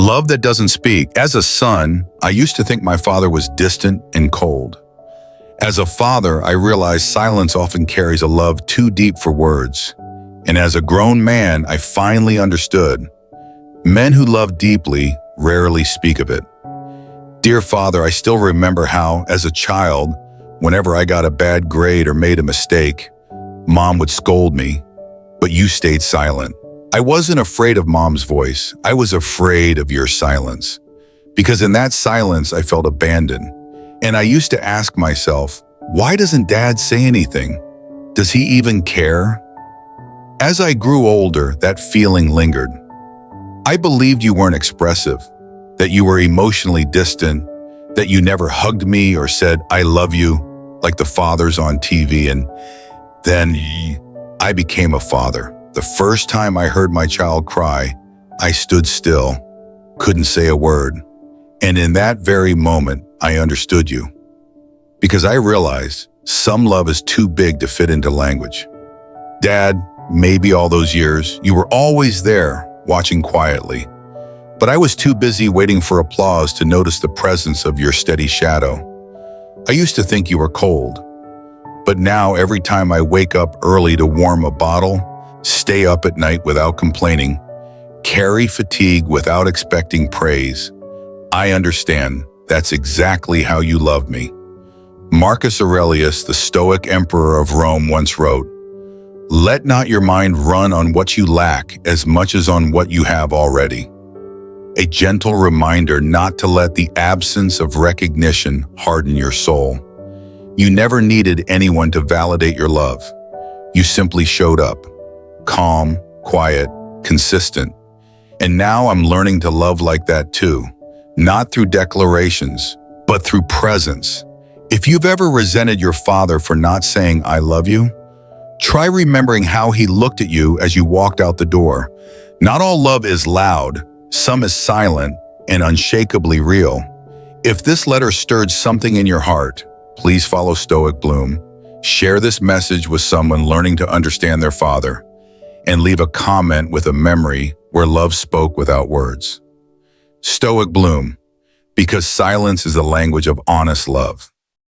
Love that doesn't speak. As a son, I used to think my father was distant and cold. As a father, I realized silence often carries a love too deep for words. And as a grown man, I finally understood. Men who love deeply rarely speak of it. Dear Father, I still remember how, as a child, whenever I got a bad grade or made a mistake, Mom would scold me, but you stayed silent. I wasn't afraid of Mom's voice. I was afraid of your silence. Because in that silence, I felt abandoned. And I used to ask myself, why doesn't Dad say anything? Does he even care? As I grew older, that feeling lingered. I believed you weren't expressive, that you were emotionally distant, that you never hugged me or said, I love you, like the fathers on TV. And then I became a father. The first time I heard my child cry, I stood still, couldn't say a word. And in that very moment, I understood you. Because I realized some love is too big to fit into language. Dad, maybe all those years, you were always there, watching quietly. But I was too busy waiting for applause to notice the presence of your steady shadow. I used to think you were cold. But now, every time I wake up early to warm a bottle, stay up at night without complaining, carry fatigue without expecting praise, I understand that's exactly how you love me. Marcus Aurelius, the Stoic emperor of Rome, once wrote, "Let not your mind run on what you lack as much as on what you have already." A gentle reminder not to let the absence of recognition harden your soul. You never needed anyone to validate your love. You simply showed up, calm, quiet, consistent. And now I'm learning to love like that too, not through declarations, but through presence. If you've ever resented your father for not saying, I love you, try remembering how he looked at you as you walked out the door. Not all love is loud, some is silent and unshakably real. If this letter stirred something in your heart, please follow Stoic Bloom. Share this message with someone learning to understand their father, and leave a comment with a memory where love spoke without words. Stoic Bloom, because silence is the language of honest love.